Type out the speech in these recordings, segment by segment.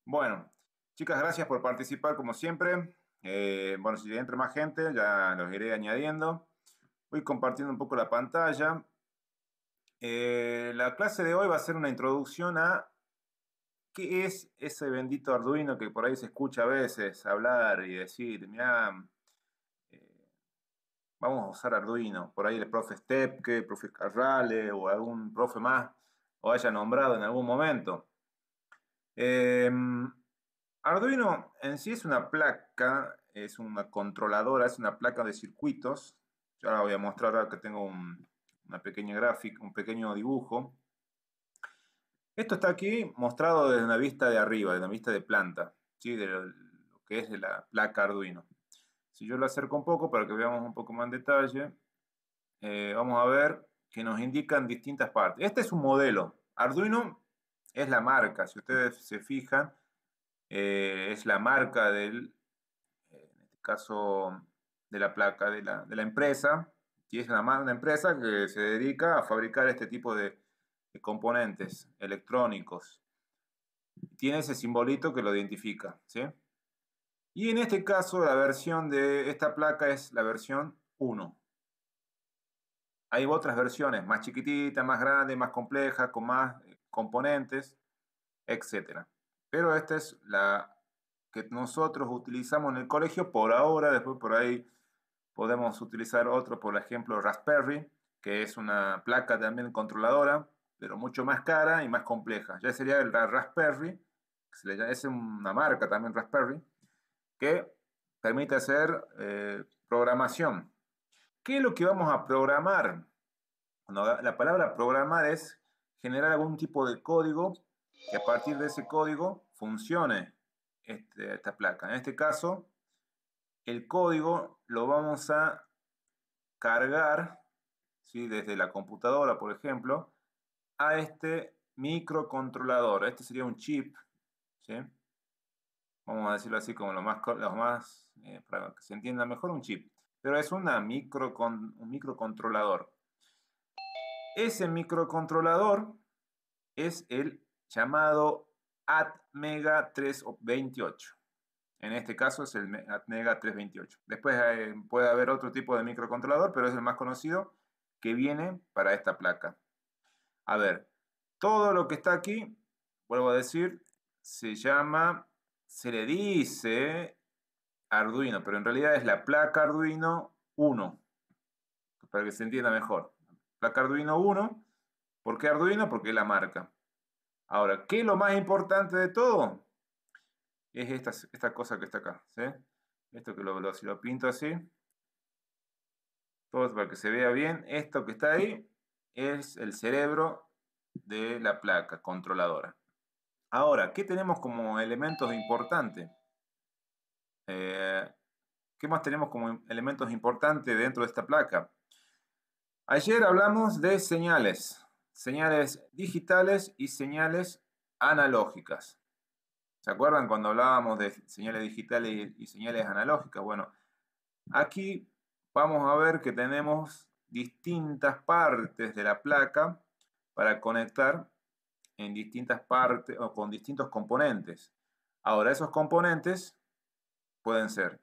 Bueno, chicas, gracias por participar como siempre. Bueno, si entra más gente, ya los iré añadiendo. Voy compartiendo un poco la pantalla. La clase de hoy va a ser una introducción a qué es ese bendito Arduino que por ahí se escucha a veces hablar y decir, mira, vamos a usar Arduino. Por ahí el profe Stepke, el profe Carrale o algún profe más o haya nombrado en algún momento. Eh, Arduino en sí es una placa, es una controladora, es una placa de circuitos. Yo ahora voy a mostrar ahora que tengo una pequeña gráfica, un pequeño dibujo. Esto está aquí mostrado desde una vista de arriba, de una vista de planta, ¿sí? De lo que es de la placa Arduino. Si yo lo acerco un poco para que veamos un poco más en detalle, vamos a ver que nos indican distintas partes. Este es un modelo. Arduino es la marca, si ustedes se fijan, es la marca en este caso, de la placa de la empresa, y es una empresa que se dedica a fabricar este tipo de componentes electrónicos. Tiene ese simbolito que lo identifica, ¿sí? Y en este caso, la versión de esta placa es la versión 1. Hay otras versiones más chiquititas, más grandes, más complejas, con más componentes, etcétera. Pero esta es la que nosotros utilizamos en el colegio por ahora. Después por ahí podemos utilizar otro, por ejemplo, Raspberry, que es una placa también controladora, pero mucho más cara y más compleja. Ya sería el Raspberry, es una marca también Raspberry, que permite hacer programación. ¿Qué es lo que vamos a programar? Bueno, la palabra programar es generar algún tipo de código que a partir de ese código funcione esta placa. En este caso, el código lo vamos a cargar, ¿sí? Desde la computadora, por ejemplo, a este microcontrolador. Este sería un chip, ¿sí? Vamos a decirlo así como para que se entienda mejor, un chip. Pero es un microcontrolador. Ese microcontrolador es el llamado ATmega 328. En este caso es el ATmega 328. Después puede haber otro tipo de microcontrolador, pero es el más conocido que viene para esta placa. A ver, todo lo que está aquí, vuelvo a decir, se le dice Arduino, pero en realidad es la placa Arduino 1, para que se entienda mejor. Placa Arduino 1, ¿por qué Arduino? Porque es la marca. Ahora, ¿qué es lo más importante de todo? Es esta cosa que está acá, ¿sí? Esto que si lo pinto así, todo para que se vea bien, esto que está ahí es el cerebro de la placa controladora. Ahora, ¿qué tenemos como elementos importantes? Eh, ¿Qué más tenemos como elementos importantes dentro de esta placa? Ayer hablamos de señales digitales y señales analógicas. ¿Se acuerdan cuando hablábamos de señales digitales y señales analógicas? Bueno, aquí vamos a ver que tenemos distintas partes de la placa para conectar en distintas partes o con distintos componentes. Ahora, esos componentes pueden ser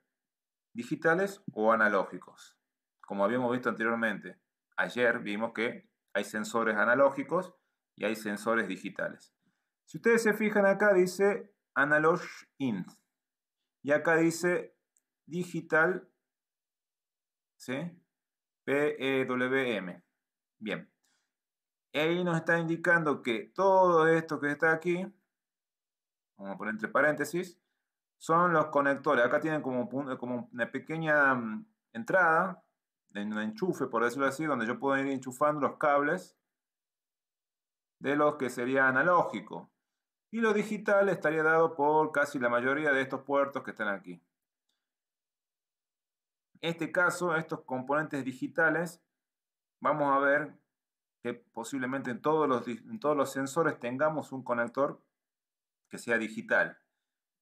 digitales o analógicos. Como habíamos visto anteriormente, ayer vimos que hay sensores analógicos y hay sensores digitales. Si ustedes se fijan acá dice Analog Int y acá dice Digital, ¿sí? PEWM. Bien. Ahí nos está indicando que todo esto que está aquí, vamos a poner entre paréntesis, son los conectores. Acá tienen como una pequeña entrada, un enchufe, por decirlo así, donde yo puedo ir enchufando los cables de los que sería analógico. Y lo digital estaría dado por casi la mayoría de estos puertos que están aquí. En este caso, estos componentes digitales, vamos a ver que posiblemente en todos los sensores tengamos un conector que sea digital.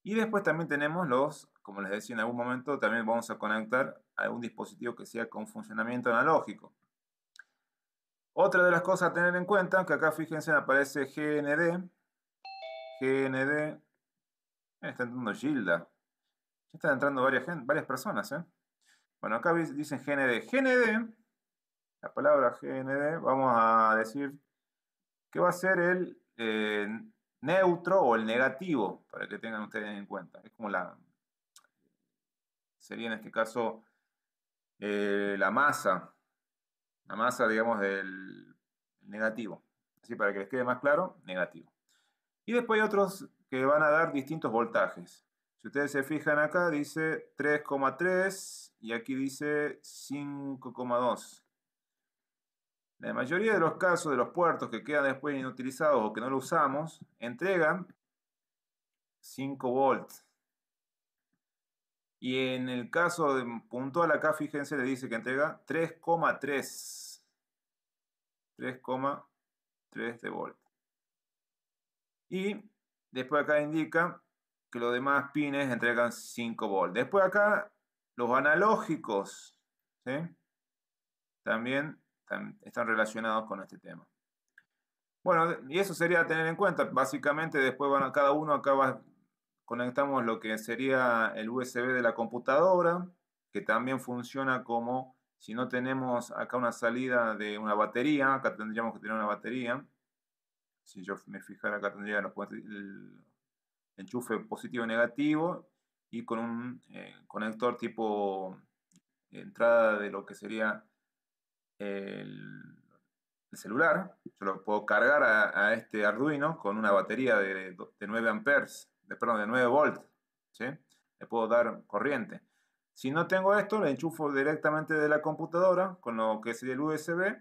Y después también tenemos como les decía en algún momento, también vamos a conectar a un dispositivo que sea con funcionamiento analógico. Otra de las cosas a tener en cuenta, que acá fíjense aparece GND, Está entrando Gilda. Ya están entrando varias personas, ¿eh? Bueno, acá dicen GND. GND, la palabra GND, vamos a decir que va a ser el neutro o el negativo, para que tengan ustedes en cuenta. Es como sería en este caso la masa, digamos, del negativo. Así para que les quede más claro, negativo. Y después hay otros que van a dar distintos voltajes. Si ustedes se fijan acá, dice 3,3 y aquí dice 5,2. La mayoría de los casos de los puertos que quedan después inutilizados o que no lo usamos, entregan 5 volts. Y en el caso de puntual acá, fíjense, le dice que entrega 3,3. 3,3 de volt. Y después acá indica que los demás pines entregan 5 volts. Después acá los analógicos, ¿sí? También están relacionados con este tema. Bueno, y eso sería a tener en cuenta. Básicamente después cada uno acá conectamos lo que sería el USB de la computadora, que también funciona como si no tenemos acá una salida de una batería, acá tendríamos que tener una batería. Si yo me fijara acá tendría el enchufe positivo y negativo y con un conector tipo entrada de lo que sería el celular. Yo lo puedo cargar a este Arduino con una batería de 9 amperes, perdón, de 9 volts, ¿sí? Le puedo dar corriente. Si no tengo esto, le enchufo directamente de la computadora con lo que sería el USB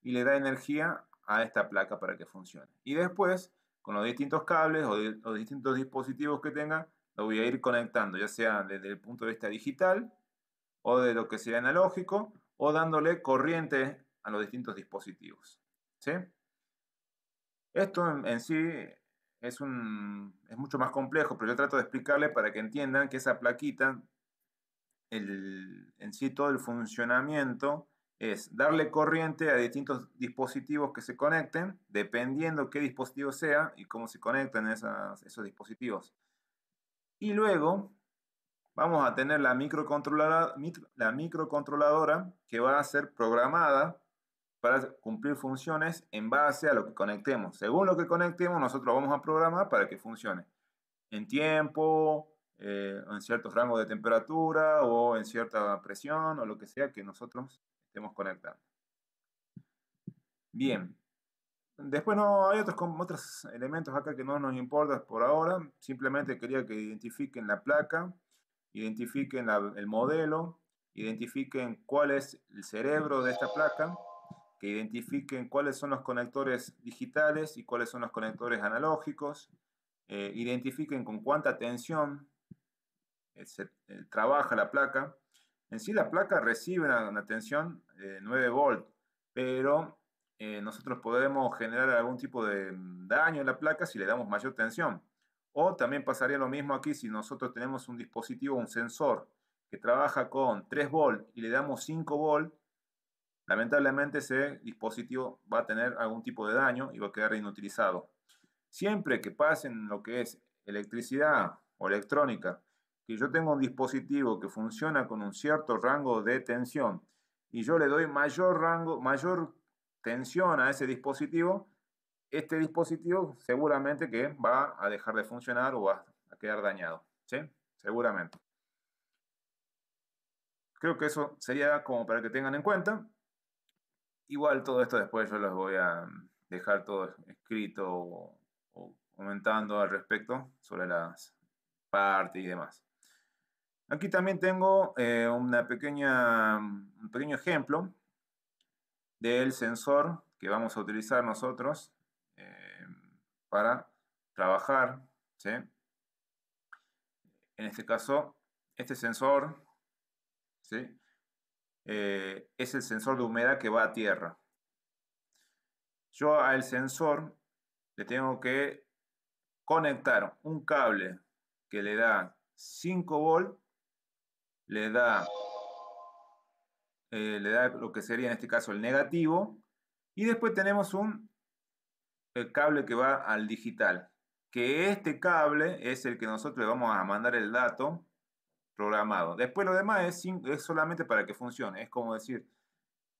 y le da energía a esta placa para que funcione. Y después, con los distintos cables o los distintos dispositivos que tenga, lo voy a ir conectando, ya sea desde el punto de vista digital o de lo que sea analógico, o dándole corriente a los distintos dispositivos. ¿Sí? Esto en sí es mucho más complejo, pero yo trato de explicarle para que entiendan que esa plaquita, en sí todo el funcionamiento es darle corriente a distintos dispositivos que se conecten, dependiendo qué dispositivo sea y cómo se conectan esos dispositivos. Y luego vamos a tener la microcontroladora que va a ser programada para cumplir funciones en base a lo que conectemos. Según lo que conectemos, nosotros vamos a programar para que funcione en tiempo, en ciertos rangos de temperatura o en cierta presión o lo que sea que nosotros estemos conectando. Bien. Después no hay otros elementos acá que no nos importan por ahora. Simplemente quería que identifiquen la placa, identifiquen el modelo, identifiquen cuál es el cerebro de esta placa, que identifiquen cuáles son los conectores digitales y cuáles son los conectores analógicos, identifiquen con cuánta tensión se trabaja la placa. En sí la placa recibe una tensión de 9 volts, pero nosotros podemos generar algún tipo de daño en la placa si le damos mayor tensión. O también pasaría lo mismo aquí si nosotros tenemos un dispositivo, un sensor, que trabaja con 3 volts y le damos 5 volts, lamentablemente ese dispositivo va a tener algún tipo de daño y va a quedar inutilizado. Siempre que pasen lo que es electricidad o electrónica, que yo tengo un dispositivo que funciona con un cierto rango de tensión y yo le doy mayor tensión a ese dispositivo, este dispositivo seguramente que va a dejar de funcionar o va a quedar dañado, ¿sí? Seguramente. Creo que eso sería como para que tengan en cuenta. Igual todo esto después yo les voy a dejar todo escrito o comentando al respecto sobre las partes y demás. Aquí también tengo un pequeño ejemplo del sensor que vamos a utilizar nosotros para trabajar, ¿sí? En este caso, este sensor, ¿sí? Es el sensor de humedad que va a tierra. Yo al sensor le tengo que conectar un cable que le da 5 volts, le da lo que sería en este caso el negativo, y después tenemos el cable que va al digital. que este cable es el que nosotros le vamos a mandar el dato programado. Después lo demás es solamente para que funcione. Es como decir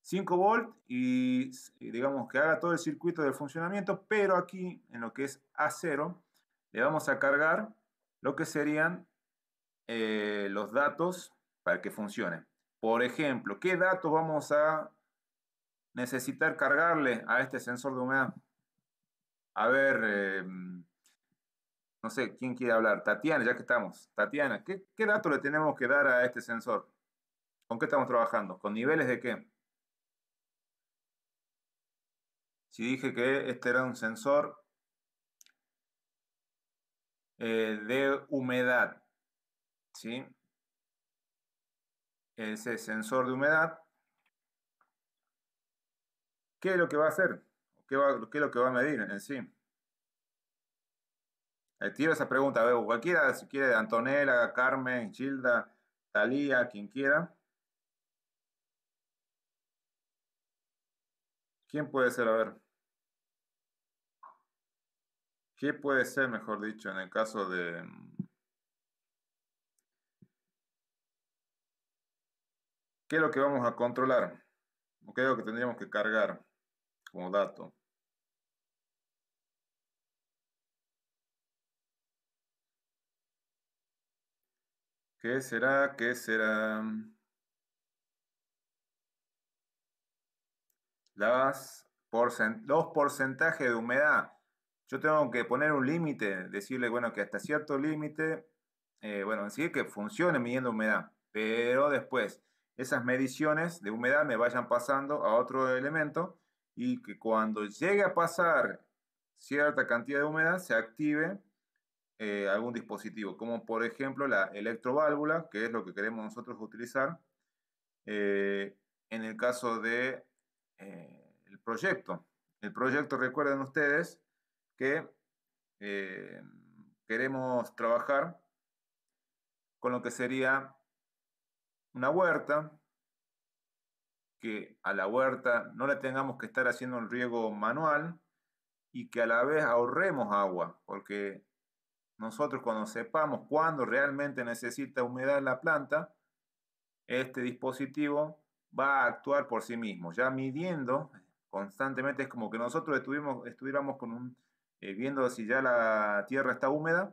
5 volt y digamos que haga todo el circuito de funcionamiento, pero aquí en lo que es A0 le vamos a cargar lo que serían los datos para que funcione. Por ejemplo, ¿qué datos vamos a necesitar cargarle a este sensor de humedad? A ver, no sé, ¿quién quiere hablar? Tatiana, ya que estamos. Tatiana, ¿qué datos le tenemos que dar a este sensor? ¿Con qué estamos trabajando? ¿Con niveles de qué? Si dije que este era un sensor de humedad, ¿sí? Ese sensor de humedad, ¿qué es lo que va a hacer? ¿Qué es lo que va a medir en sí? Tiro esa pregunta, veo cualquiera, si quiere, Antonella, Carmen, Gilda, Talía, quien quiera. ¿Quién puede ser? A ver. ¿Qué puede ser, mejor dicho, en el caso de... ¿Qué es lo que vamos a controlar? ¿O qué es lo que tendríamos que cargar como dato? ¿Qué será? ¿Qué será? Los porcentajes de humedad. Yo tengo que poner un límite, decirle, bueno, que hasta cierto límite, bueno, decir que funcione midiendo humedad, pero después esas mediciones de humedad me vayan pasando a otro elemento y que cuando llegue a pasar cierta cantidad de humedad se active algún dispositivo, como por ejemplo la electroválvula, que es lo que queremos nosotros utilizar eh, en el caso de el proyecto. El proyecto, recuerden ustedes que eh, queremos trabajar con lo que sería una huerta, que a la huerta no le tengamos que estar haciendo el riego manual y que a la vez ahorremos agua, porque nosotros cuando sepamos cuándo realmente necesita humedad la planta, este dispositivo va a actuar por sí mismo, ya midiendo constantemente, es como que nosotros estuviéramos viendo si ya la tierra está húmeda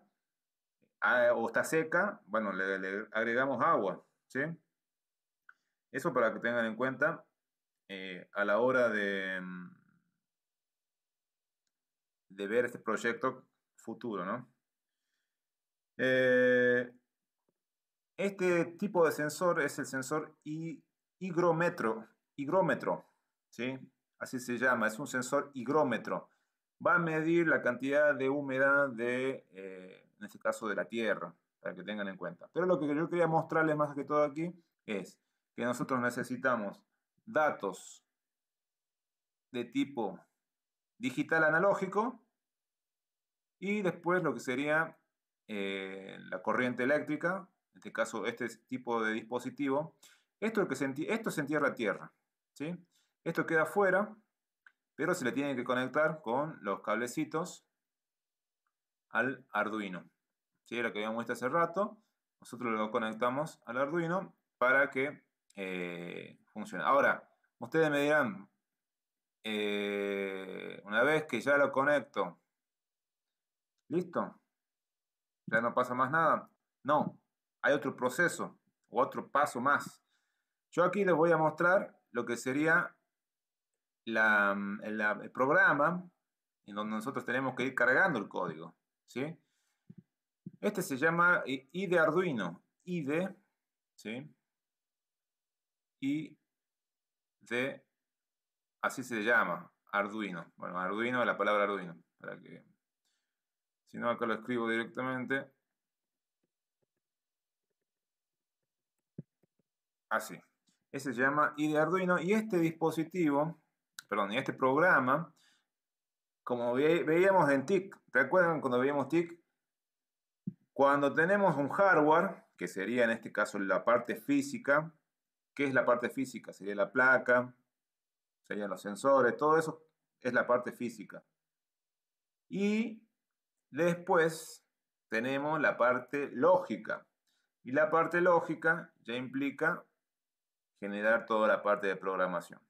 o está seca, bueno, le agregamos agua, ¿sí? Eso para que tengan en cuenta a la hora de ver este proyecto futuro, ¿no? Eh, Este tipo de sensor es el sensor higrómetro, ¿sí? Así se llama, es un sensor higrómetro. Va a medir la cantidad de humedad en este caso, de la tierra, para que tengan en cuenta. Pero lo que yo quería mostrarles más que todo aquí es que nosotros necesitamos datos de tipo digital analógico y después lo que sería la corriente eléctrica, en este caso este tipo de dispositivo. Esto se entierra a tierra, ¿sí? Esto queda afuera, pero se le tiene que conectar con los cablecitos al Arduino. ¿Sí? Lo que habíamos visto hace rato, nosotros lo conectamos al Arduino para que funcione. Ahora, ustedes me dirán, una vez que ya lo conecto, ¿listo? ¿Ya no pasa más nada? No, hay otro proceso o otro paso más. Yo aquí les voy a mostrar lo que sería el programa en donde nosotros tenemos que ir cargando el código, ¿sí? Este se llama IDE Arduino, IDE, ¿sí? IDE, así se llama, Arduino. Bueno, Arduino es la palabra Arduino, para que, si no acá lo escribo directamente, así. Ese se llama IDE Arduino y este dispositivo, perdón, y este programa, como veíamos en TIC, ¿recuerdan cuando veíamos TIC? Cuando tenemos un hardware, que sería en este caso la parte física, ¿qué es la parte física? Sería la placa, serían los sensores, todo eso es la parte física. Y Después tenemos la parte lógica. Y la parte lógica ya implica generar toda la parte de programación.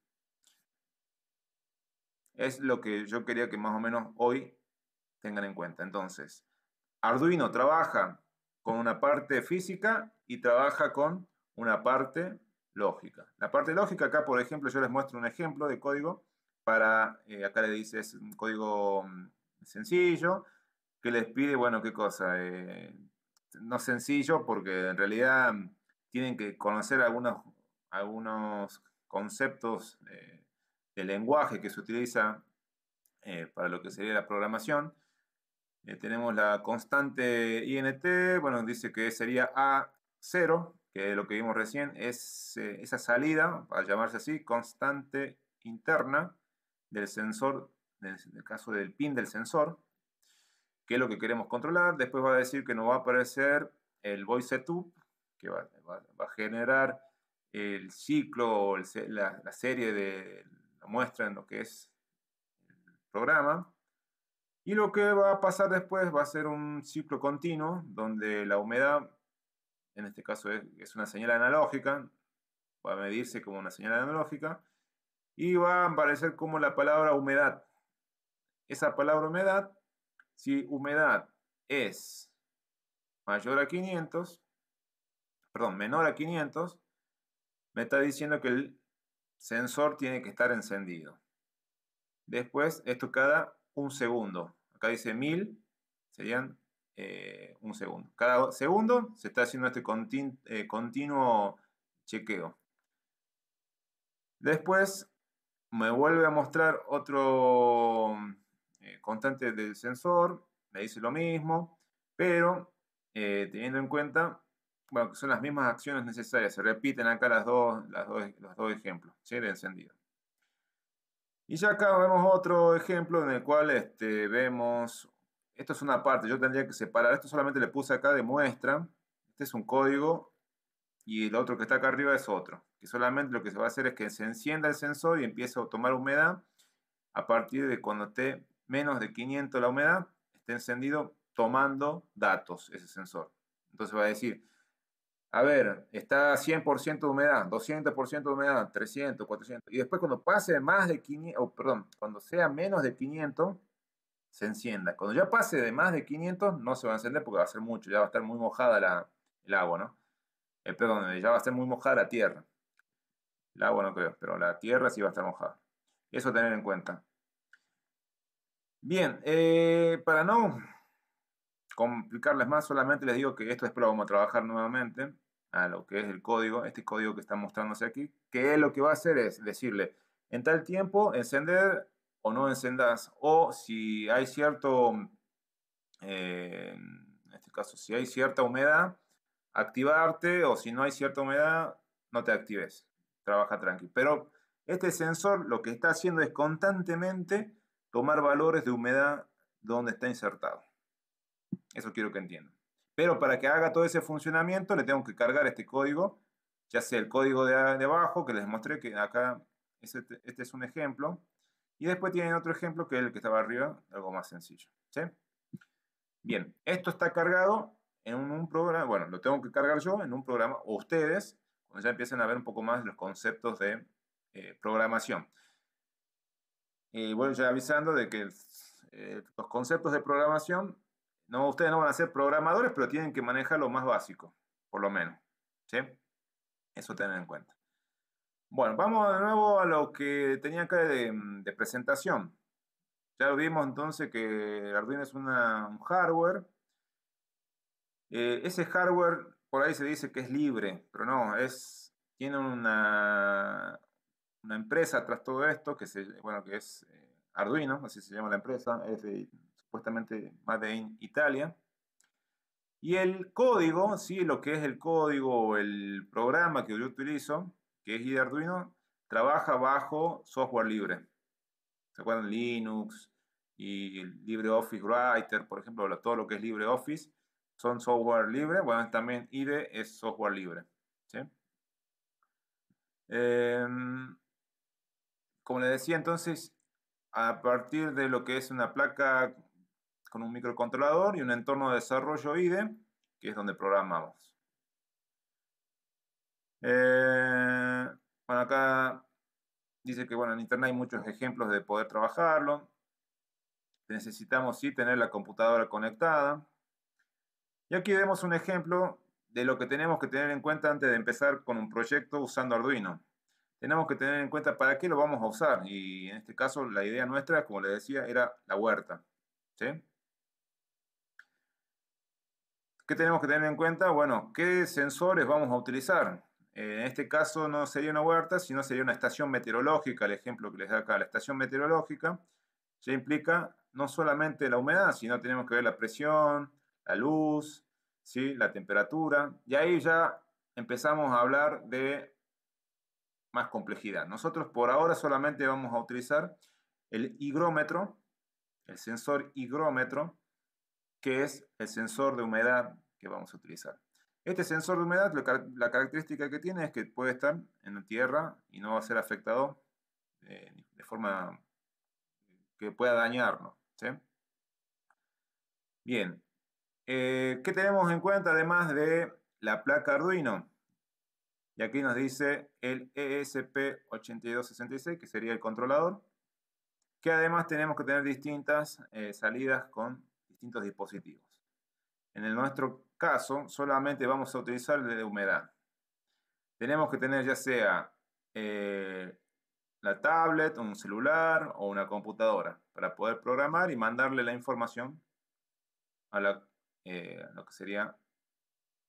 Es lo que yo quería que más o menos hoy tengan en cuenta. Entonces, Arduino trabaja con una parte física y trabaja con una parte lógica. La parte lógica, acá por ejemplo, yo les muestro un ejemplo de código para, acá le dice, es un código sencillo, que les pide, bueno, ¿qué cosa? No sencillo porque en realidad tienen que conocer algunos conceptos de lenguaje que se utiliza para lo que sería la programación. Tenemos la constante int, bueno, dice que sería A0, que es lo que vimos recién, es esa salida, para llamarse así, constante interna del sensor, en el caso del pin del sensor, que es lo que queremos controlar. Después va a decir que nos va a aparecer el void setup, que va a generar el ciclo, la serie de la muestra en lo que es el programa. Y lo que va a pasar después va a ser un ciclo continuo, donde la humedad, en este caso es una señal analógica, va a medirse como una señal analógica, y va a aparecer como la palabra humedad. Esa palabra humedad, si humedad es mayor a 500, perdón, menor a 500, me está diciendo que el sensor tiene que estar encendido. Después, esto cada un segundo. Acá dice 1000, serían un segundo. Cada segundo se está haciendo este continuo chequeo. Después me vuelve a mostrar otro constante del sensor, me dice lo mismo, pero teniendo en cuenta, bueno, que son las mismas acciones necesarias, se repiten acá los dos ejemplos, ¿sí? De encendido. Y ya acá vemos otro ejemplo en el cual vemos, esto es una parte, yo tendría que separar, esto solamente le puse acá de muestra, este es un código y el otro que está acá arriba es otro, que solamente lo que se va a hacer es que se encienda el sensor y empiece a tomar humedad a partir de cuando esté menos de 500 la humedad, esté encendido tomando datos ese sensor. Entonces va a decir, a ver, está 100% de humedad, 200% de humedad, 300, 400. Y después cuando pase más de 500, perdón, cuando sea menos de 500, se encienda. Cuando ya pase de más de 500, no se va a encender porque va a ser mucho, ya va a estar muy mojada el agua, ¿no? Perdón, ya va a estar muy mojada la tierra. El agua no creo, pero la tierra sí va a estar mojada. Eso a tener en cuenta. Bien, para no complicarles más, solamente les digo que esto después lo vamos a trabajar nuevamente a lo que es el código, este código que está mostrándose aquí, que lo que va a hacer es decirle, en tal tiempo encender o no encendas, o si hay cierto, en este caso, si hay cierta humedad, activarte, o si no hay cierta humedad, no te actives, trabaja tranqui. Pero este sensor lo que está haciendo es constantemente tomar valores de humedad donde está insertado. Eso quiero que entiendan. Pero para que haga todo ese funcionamiento le tengo que cargar este código, ya sea el código de abajo que les mostré, que acá este es un ejemplo, y después tienen otro ejemplo que es el que estaba arriba, algo más sencillo. ¿Sí? Bien, esto está cargado en un programa, bueno, lo tengo que cargar yo en un programa, o ustedes, cuando ya empiecen a ver un poco más los conceptos de programación. Voy ya avisando de que los conceptos de programación, no, ustedes no van a ser programadores, pero tienen que manejar lo más básico, por lo menos. ¿Sí? Eso tener en cuenta. Bueno, vamos de nuevo a lo que tenía acá de presentación. Ya lo vimos entonces que Arduino es un hardware. Ese hardware por ahí se dice que es libre, pero no, tiene una empresa tras todo esto que es Arduino, así se llama la empresa, es supuestamente Made in Italia. Y el código, sí, lo que es el código o el programa que yo utilizo, que es IDE Arduino, trabaja bajo software libre. ¿Se acuerdan? Linux y LibreOffice Writer, por ejemplo, todo lo que es LibreOffice son software libre. Bueno, también IDE es software libre. ¿Sí? Como les decía, entonces, a partir de lo que es una placa con un microcontrolador y un entorno de desarrollo IDE, que es donde programamos. Bueno, acá dice que bueno, en internet hay muchos ejemplos de poder trabajarlo. Necesitamos sí tener la computadora conectada. Y aquí vemos un ejemplo de lo que tenemos que tener en cuenta antes de empezar con un proyecto usando Arduino. Tenemos que tener en cuenta para qué lo vamos a usar. Y en este caso la idea nuestra, como les decía, era la huerta. ¿Sí? ¿Qué tenemos que tener en cuenta? Bueno, ¿qué sensores vamos a utilizar? En este caso no sería una huerta, sino sería una estación meteorológica, el ejemplo que les da acá. La estación meteorológica ya implica no solamente la humedad, sino tenemos que ver la presión, la luz, ¿sí? La temperatura. Y ahí ya empezamos a hablar de más complejidad. Nosotros por ahora solamente vamos a utilizar el higrómetro, el sensor higrómetro, que es el sensor de humedad que vamos a utilizar. Este sensor de humedad, la característica que tiene es que puede estar en la tierra y no va a ser afectado de forma que pueda dañarnos. ¿Sí? Bien, ¿qué tenemos en cuenta además de la placa Arduino? Y aquí nos dice el ESP8266, que sería el controlador, que además tenemos que tener distintas salidas con distintos dispositivos. En nuestro caso, solamente vamos a utilizar el de humedad. Tenemos que tener ya sea la tablet, un celular o una computadora para poder programar y mandarle la información a lo que sería.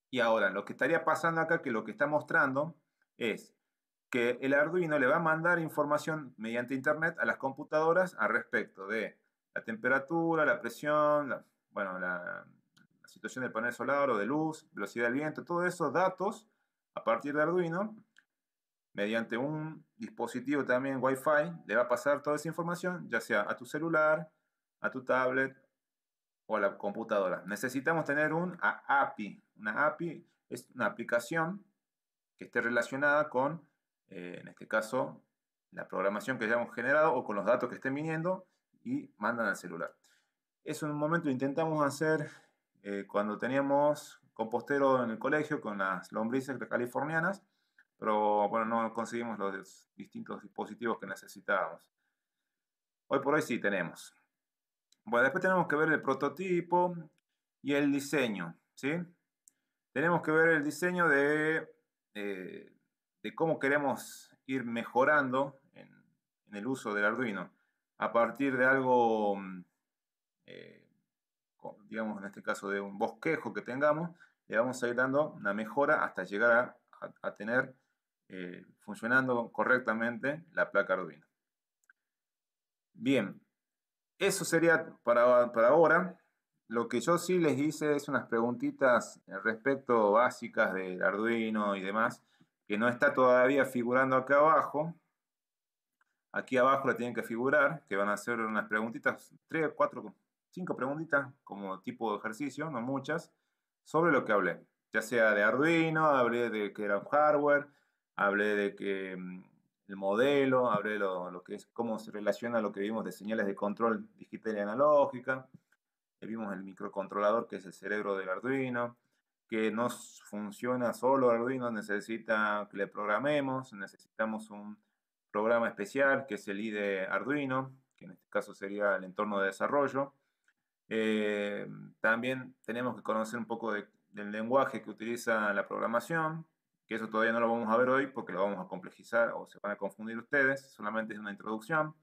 Y ahora, lo que estaría pasando acá, que lo que está mostrando es que el Arduino le va a mandar información mediante internet a las computadoras al respecto de la temperatura, la presión, bueno, la situación del panel solar o de luz, velocidad del viento, todos esos datos a partir de Arduino, mediante un dispositivo también Wi-Fi, le va a pasar toda esa información, ya sea a tu celular, a tu tablet o a la computadora. Necesitamos tener una API. Una API es una aplicación que esté relacionada con, en este caso, la programación que hayamos generado o con los datos que estén viniendo y mandan al celular. Eso en un momento intentamos hacer cuando teníamos compostero en el colegio con las lombrices californianas, pero bueno, no conseguimos los distintos dispositivos que necesitábamos. Hoy por hoy sí tenemos. Bueno, después tenemos que ver el prototipo y el diseño, ¿sí? Tenemos que ver el diseño de cómo queremos ir mejorando en el uso del Arduino. A partir de algo, digamos en este caso de un bosquejo que tengamos, le vamos a ir dando una mejora hasta llegar a tener funcionando correctamente la placa Arduino. Bien, eso sería para ahora. Lo que yo sí les hice es unas preguntitas respecto básicas del Arduino y demás, que no está todavía figurando acá abajo. Aquí abajo la tienen que figurar, que van a ser unas preguntitas, 3, 4, 5 preguntitas como tipo de ejercicio, no muchas, sobre lo que hablé. Ya sea de Arduino, hablé de que era un hardware, hablé de que el modelo, hablé de lo que es, cómo se relaciona lo que vimos de señales de control digital y analógica. Vimos el microcontrolador, que es el cerebro del Arduino, que no funciona solo Arduino, necesita que le programemos, necesitamos un programa especial que es el IDE Arduino, que en este caso sería el entorno de desarrollo. También tenemos que conocer un poco del lenguaje que utiliza la programación, que eso todavía no lo vamos a ver hoy porque lo vamos a complejizar o se van a confundir ustedes, solamente es una introducción.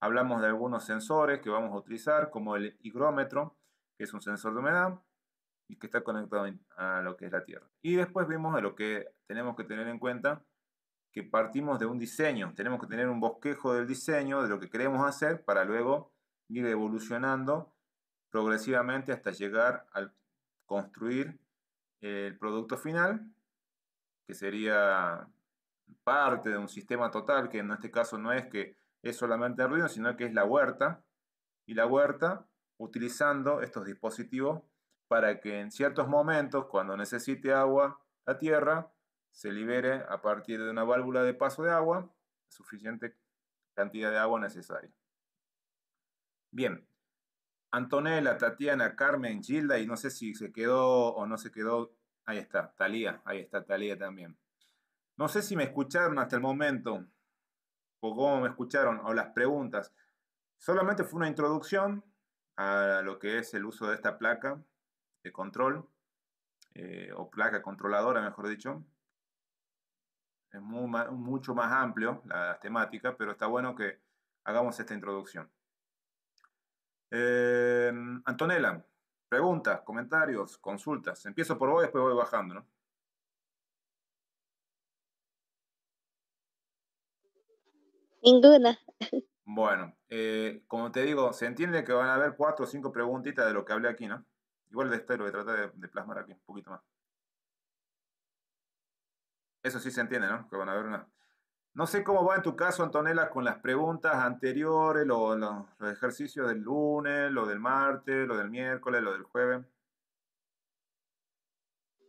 Hablamos de algunos sensores que vamos a utilizar, como el higrómetro, que es un sensor de humedad y que está conectado a lo que es la Tierra. Y después vimos de lo que tenemos que tener en cuenta, que partimos de un diseño, tenemos que tener un bosquejo del diseño, de lo que queremos hacer, para luego ir evolucionando progresivamente hasta llegar a construir el producto final, que sería parte de un sistema total, que en este caso no es que es solamente Arduino, sino que es la huerta, y la huerta utilizando estos dispositivos para que en ciertos momentos, cuando necesite agua la tierra, se libere a partir de una válvula de paso de agua suficiente cantidad de agua necesaria. Bien, Antonella, Tatiana, Carmen, Gilda, y no sé si se quedó o no se quedó. Ahí está, Talía también. No sé si me escucharon hasta el momento, o cómo me escucharon, o las preguntas. Solamente fue una introducción a lo que es el uso de esta placa de control, o placa controladora, mejor dicho. Es mucho más amplio la temática, pero está bueno que hagamos esta introducción. Antonella, preguntas, comentarios, consultas. Empiezo por vos, después voy bajando, ¿no? Ninguna. Bueno, como te digo, se entiende que van a haber 4 o 5 preguntitas de lo que hablé aquí, ¿no? Igual de esto lo voy a tratar de plasmar aquí un poquito más. Eso sí se entiende, ¿no? Que van a haber una. No sé cómo va en tu caso, Antonella, con las preguntas anteriores, los ejercicios del lunes, lo del martes, lo del miércoles, lo del jueves.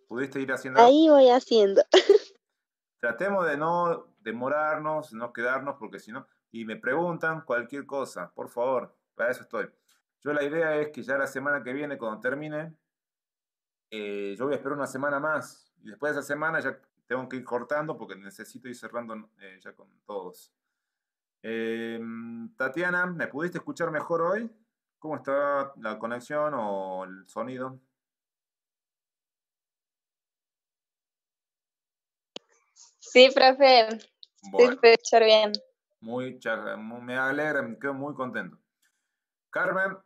¿Pudiste ir haciéndolo? Ahí voy haciendo. Tratemos de no demorarnos, no quedarnos, porque si no, y me preguntan cualquier cosa, por favor, para eso estoy. Yo la idea es que ya la semana que viene, cuando termine, yo voy a esperar una semana más, y después de esa semana ya tengo que ir cortando porque necesito ir cerrando ya con todos. Tatiana, ¿me pudiste escuchar mejor hoy? ¿Cómo está la conexión o el sonido? Sí, profe. Sí, Bueno, puede escuchar bien. me alegra, me quedo muy contento. Carmen,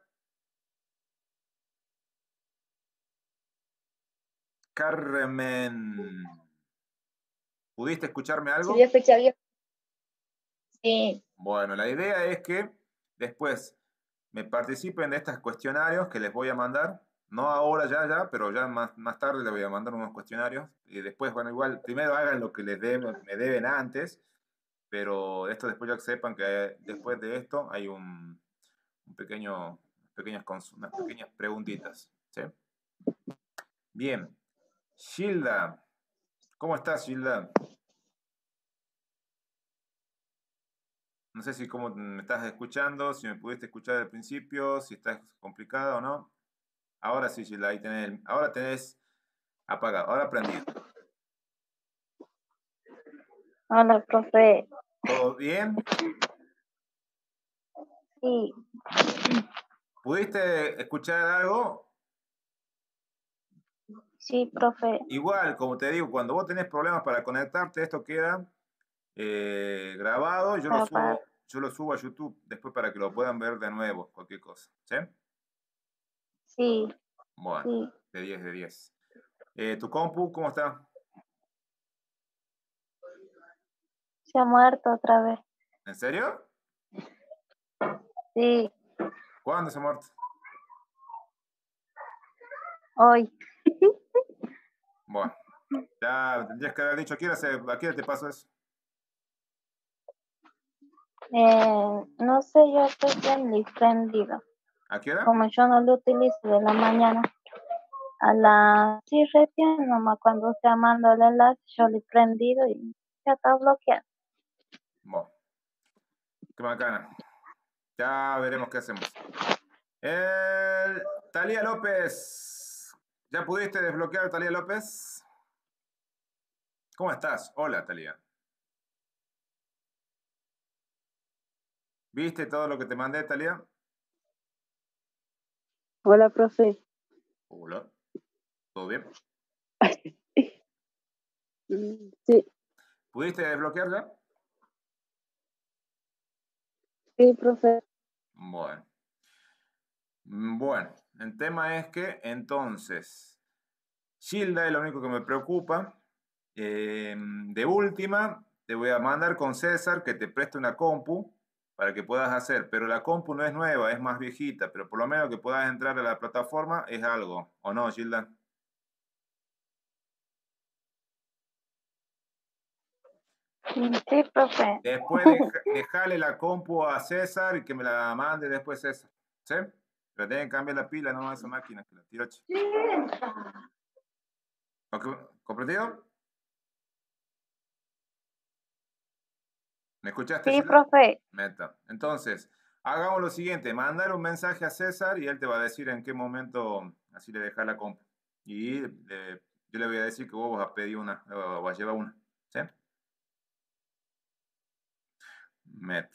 ¿pudiste escucharme Sí, algo? ya escucha bien. Sí. Bueno, la idea es que después me participen de estos cuestionarios que les voy a mandar. No ahora ya, pero ya más tarde les voy a mandar unos cuestionarios. Y después, bueno, igual, primero hagan lo que me deben antes, pero esto después ya que sepan que después de esto hay unas pequeñas preguntitas. ¿Sí? Bien. Gilda, ¿cómo estás, Gilda? No sé si cómo me estás escuchando, si me pudiste escuchar al principio, si estás complicado o no. Ahora sí, Gilda, ahí tenés, ahora tenés apagado, ahora prendido. Hola, profe. ¿Todo bien? Sí, ¿Pudiste escuchar algo? sí, profe. Igual, como te digo, cuando vos tenés problemas para conectarte, esto queda grabado y Papá. yo lo subo a YouTube después para que lo puedan ver de nuevo, cualquier cosa. ¿Sí? Sí, Bueno, sí. de 10 de 10. ¿Tu compu cómo está? Se ha muerto otra vez. ¿En serio? Sí, ¿Cuándo se ha muerto? hoy. Bueno, ya tendrías que haber dicho, ¿a qué hora te pasó eso? No sé, yo estoy bien prendido. ¿A qué hora? Como yo no lo utilizo de la mañana, a la sí recién, nomás cuando se manda el enlace, yo le he prendido y ya está bloqueado. Bueno, qué bacana. Ya veremos qué hacemos. Talía López. ¿Ya pudiste desbloquear a Talía López? ¿Cómo estás? Hola, Talía. ¿Viste todo lo que te mandé, Talía? Hola, profe. Hola. ¿Todo bien? Sí, ¿Pudiste desbloquear ya? sí, profe. Bueno. Bueno, el tema es que entonces, Gilda es lo único que me preocupa. De última, te voy a mandar con César que te preste una compu para que puedas hacer, pero la compu no es nueva, es más viejita, pero por lo menos que puedas entrar a la plataforma es algo, ¿o no, Gilda? Sí, profe. Después dejarle la compu a César y que me la mande después César, ¿sí? Pero tienen que cambiar la pila, no esa máquina que la tiro. ¿Comprendido? ¿Me escuchaste, Sí, Gilda? profe. Meta. Entonces, Hagamos lo siguiente, mandar un mensaje a César y él te va a decir en qué momento así le dejas la compra. Y yo le voy a decir que vos vas a pedir una, o vas a llevar una. ¿Sí? Met.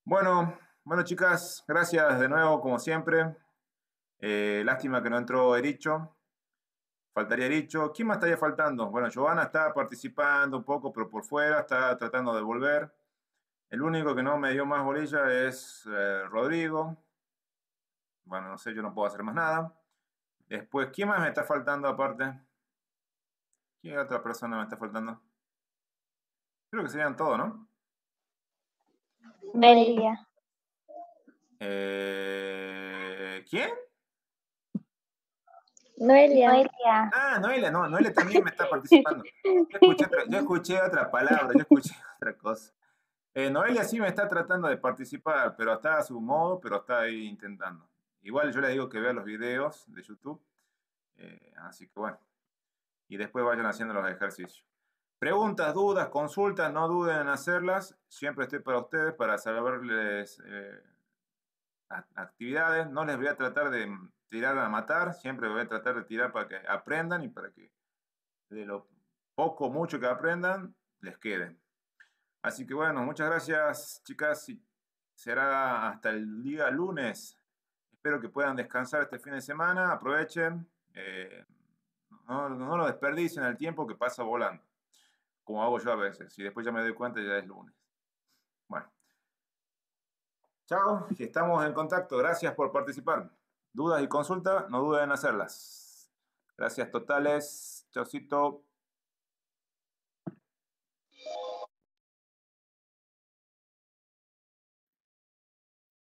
Bueno, chicas, gracias de nuevo, como siempre. Lástima que no entró Ericho. Faltaría Ericho. ¿Quién más estaría faltando? Bueno, Giovanna está participando un poco, pero por fuera, está tratando de volver. El único que no me dio más bolilla es Rodrigo. Bueno, no sé, yo no puedo hacer más nada. Después, ¿quién más me está faltando aparte? ¿Qué otra persona me está faltando? Creo que serían todos, ¿no? Noelia. ¿Quién? Noelia. Ah, Noelia, no, Noelia también me está participando. Yo escuché otra palabra, yo escuché otra cosa. Noelia sí me está tratando de participar, pero está a su modo, pero está ahí intentando. Igual yo le digo que vea los videos de YouTube. Así que bueno. Y después vayan haciendo los ejercicios. Preguntas, dudas, consultas, no duden en hacerlas. Siempre estoy para ustedes, para saberles actividades. No les voy a tratar de tirar a matar, siempre voy a tratar de tirar para que aprendan y para que de lo poco o mucho que aprendan, les quede. Así que bueno, muchas gracias, chicas. Y será hasta el día lunes. Espero que puedan descansar este fin de semana. Aprovechen. No lo desperdicien el tiempo que pasa volando, como hago yo a veces. Y después ya me doy cuenta, ya es lunes. Bueno. Chao, y estamos en contacto. Gracias por participar. Dudas y consultas, no duden en hacerlas. Gracias totales. Chaucito.